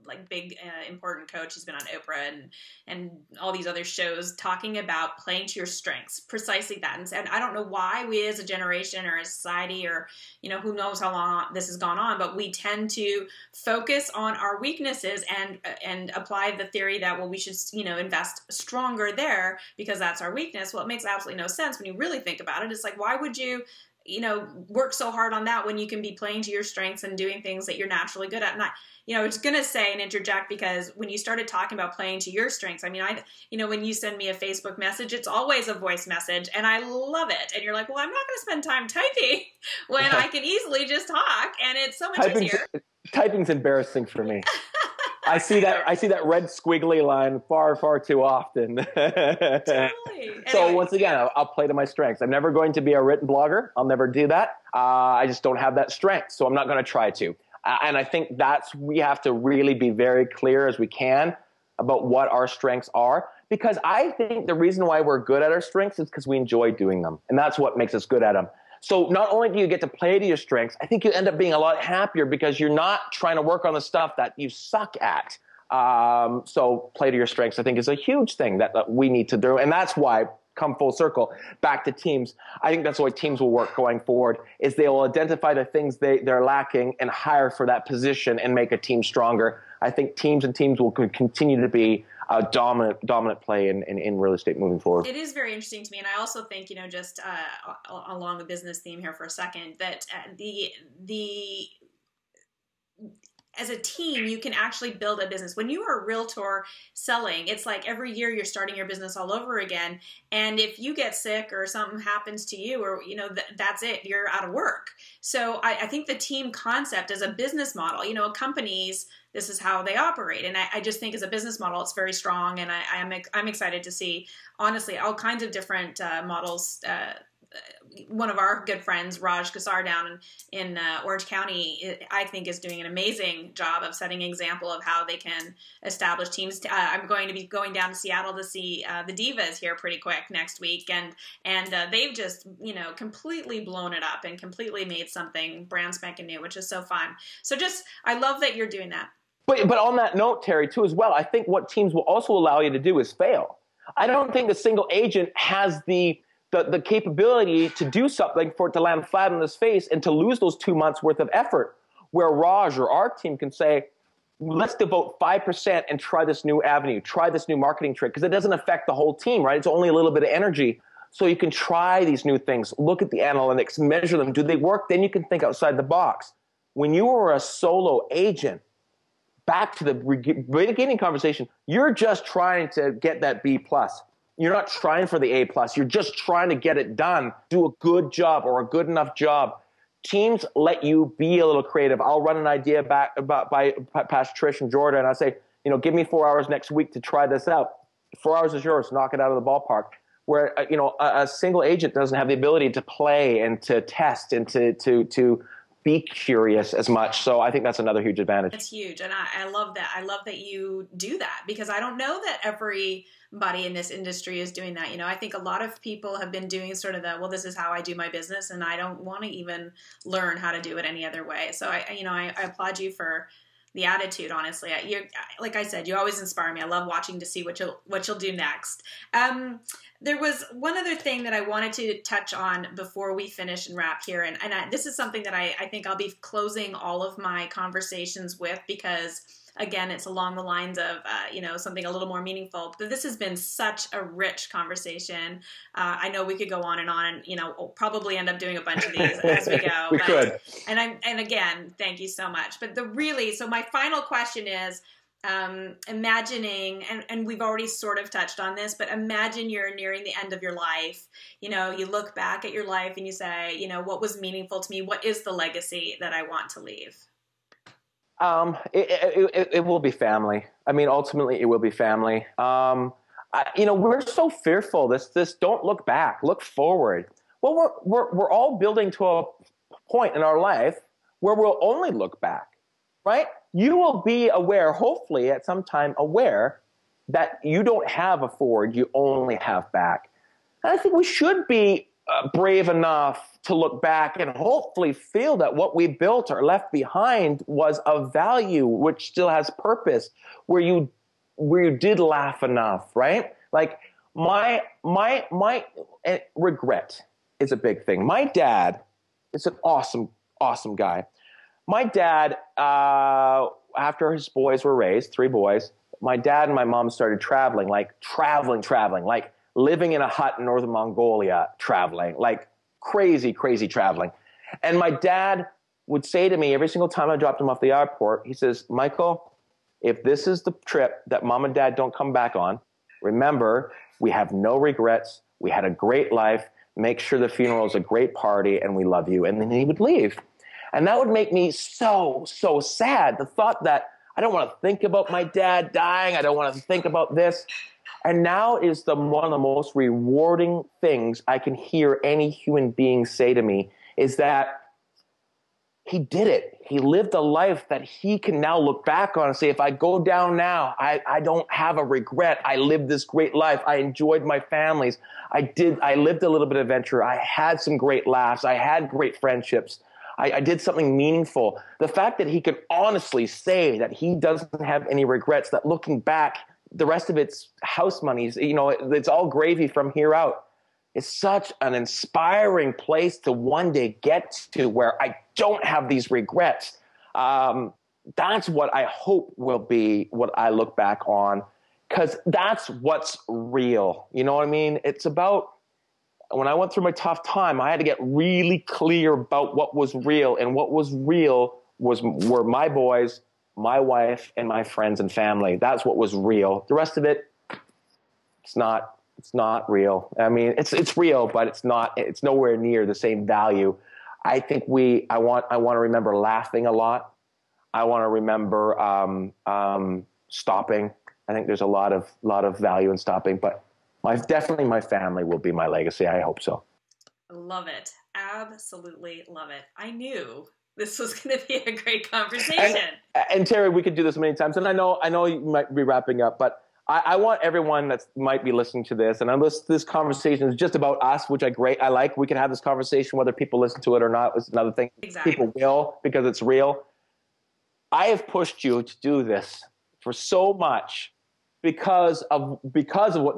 [SPEAKER 2] like big important coach. He's been on Oprah and all these other shows talking about playing to your strengths, precisely that. And I don't know why we as a generation or a society or who knows how long this has gone on, but we tend to focus on our weaknesses and apply the theory that, well, we should invest stronger there because that's our weakness. Well, it makes absolutely no sense when you really think about it. It's like, why would you work so hard on that when you can be playing to your strengths and doing things that you're naturally good at? And I was going to say and interject, because when you started talking about playing to your strengths, I mean, when you send me a Facebook message, it's always a voice message and I love it. And you're like, well, I'm not going to spend time typing when I can easily just talk, and it's so much easier.
[SPEAKER 3] Typing's embarrassing for me. I see that red squiggly line far, far too often.
[SPEAKER 2] Totally.
[SPEAKER 3] So once again, I'll play to my strengths. I'm never going to be a written blogger. I'll never do that. I just don't have that strength, so I'm not going to try to. And I think we have to really be very clear as we can about what our strengths are, because I think the reason why we're good at our strengths is because we enjoy doing them, and that's what makes us good at them. So not only do you get to play to your strengths, I think you end up being a lot happier because you're not trying to work on the stuff that you suck at. So play to your strengths, I think, is a huge thing that we need to do. And that's why, come full circle, back to teams, I think that's the way teams will work going forward, is they will identify the things they're lacking and hire for that position and make a team stronger. I think teams will continue to be a dominant play in real estate moving forward.
[SPEAKER 2] It is very interesting to me, and I also think, just along the business theme here for a second, that as a team, you can actually build a business. When you are a realtor selling, it's like every year you're starting your business all over again. And if you get sick or something happens to you, or, that's it, you're out of work. So I think the team concept as a business model, companies, this is how they operate. And I just think as a business model, it's very strong. And I'm excited to see, honestly, all kinds of different models. One of our good friends, Raj Kassar, down in Orange County, I think is doing an amazing job of setting an example of how they can establish teams. I'm going to be going down to Seattle to see the Divas here pretty quick next week, and they've just completely blown it up and completely made something brand spanking new, which is so fun. So I love that you're doing that.
[SPEAKER 3] But on that note, Terry, too, as well, I think what teams will also allow you to do is fail. I don't think a single agent has the capability to do something for it to land flat on his face and to lose those 2 months worth of effort, where Raj or our team can say, let's devote 5% and try this new avenue, try this new marketing trick, because it doesn't affect the whole team, right? It's only a little bit of energy. So you can try these new things, look at the analytics, measure them. Do they work? Then you can think outside the box. When you were a solo agent, back to the beginning conversation, you're just trying to get that B+. You're not trying for the A+. You're just trying to get it done, do a good job or a good enough job. Teams let you be a little creative. I'll run an idea past Trish and Jordan, and I say, give me 4 hours next week to try this out. 4 hours is yours. Knock it out of the ballpark. Where a single agent doesn't have the ability to play and to test and to be curious as much. So I think that's another huge advantage.
[SPEAKER 2] It's huge, and I love that. I love that you do that, because I don't know that everybody in this industry is doing that. I think a lot of people have been doing sort of this is how I do my business, and I don't want to even learn how to do it any other way. So I applaud you for the attitude. Honestly, like I said, you always inspire me. I love watching to see what you'll do next. There was one other thing that I wanted to touch on before we finish and wrap here, and this is something that I think I'll be closing all of my conversations with, because again, it's along the lines of something a little more meaningful. But this has been such a rich conversation. I know we could go on, and we'll probably end up doing a bunch of these as we go.
[SPEAKER 3] We could.
[SPEAKER 2] And again, thank you so much. But so my final question is, imagining, and we've already sort of touched on this, but imagine you're nearing the end of your life. You look back at your life and you say, what was meaningful to me? What is the legacy that I want to leave?
[SPEAKER 3] It will be family. I mean, ultimately, it will be family. We're so fearful. This don't look back, look forward. Well, we're all building to a point in our life where we'll only look back, right? You will be aware, hopefully at some time aware, that you don't have a forward, you only have back. And I think we should be brave enough to look back and hopefully feel that what we built or left behind was of value, which still has purpose, where you did laugh enough, right? Like my regret is a big thing. My dad is an awesome guy. My dad, after his boys were raised, 3 boys, my dad and my mom started traveling, like living in a hut in northern Mongolia, traveling, like crazy traveling. And my dad would say to me every single time I dropped him off the airport, he says, Michael, if this is the trip that mom and dad don't come back on, remember, we have no regrets. We had a great life. Make sure the funeral is a great party and we love you. And then he would leave. And that would make me so sad. The thought that I don't want to think about my dad dying. I don't want to think about this. And now is one of the most rewarding things I can hear any human being say to me is that he did it. He lived a life that he can now look back on and say, if I go down now, I don't have a regret. I lived this great life. I enjoyed my families. I lived a little bit of adventure. I had some great laughs. I had great friendships. I did something meaningful. The fact that he could honestly say that he doesn't have any regrets, that looking back, the rest of it's house monies, it's all gravy from here out. It's such an inspiring place to one day get to where I don't have these regrets. That's what I hope will be what I look back on, because that's what's real. You know what I mean? It's about, when I went through my tough time, I had to get really clear about what was real, and what was real were my boys, my wife, and my friends and family. That's what was real. The rest of it, it's not real. I mean, it's real, but it's nowhere near the same value. I think I want to remember laughing a lot. I want to remember stopping. I think there's a lot of value in stopping, but definitely my family will be my legacy. I hope so.
[SPEAKER 2] Love it. Absolutely love it. I knew this was going to be a great conversation.
[SPEAKER 3] And Terry, we could do this many times. And I know you might be wrapping up, but I want everyone that might be listening to this, and unless this conversation is just about us, which I like, we can have this conversation whether people listen to it or not is another thing.
[SPEAKER 2] Exactly.
[SPEAKER 3] People will, because it's real. I have pushed you to do this for so much because of what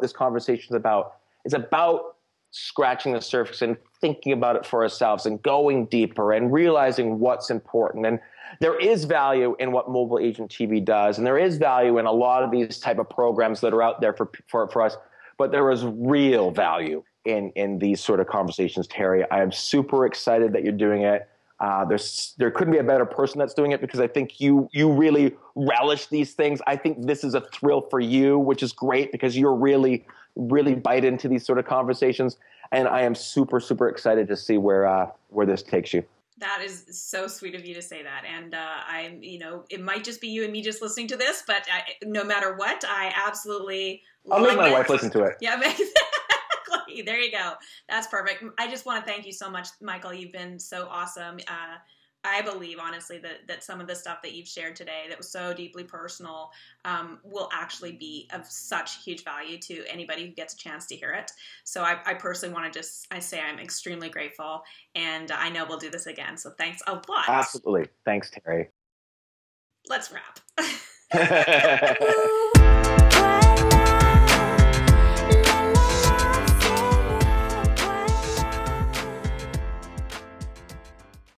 [SPEAKER 3] this conversation is about. It's about scratching the surface and thinking about it for ourselves and going deeper and realizing what's important. And there is value in what Mobile Agent TV does, and there is value in a lot of these type of programs that are out there for us. But there is real value in these sort of conversations, Terry. I am super excited that you're doing it. There couldn't be a better person that's doing it, because I think you really relish these things. I think this is a thrill for you, which is great, because you're really bite into these sort of conversations. And I am super excited to see where this takes you.
[SPEAKER 2] That is so sweet of you to say that. And it might just be you and me just listening to this, but no matter what, I absolutely
[SPEAKER 3] I'll make my wife listen to it.
[SPEAKER 2] Yeah, exactly. There you go. That's perfect. I just want to thank you so much, Michael. You've been so awesome. I believe, honestly, that some of the stuff that you've shared today that was so deeply personal will actually be of such huge value to anybody who gets a chance to hear it. So I personally want to say I'm extremely grateful, and I know we'll do this again. So thanks a lot.
[SPEAKER 3] Absolutely. Thanks, Terry.
[SPEAKER 2] Let's wrap.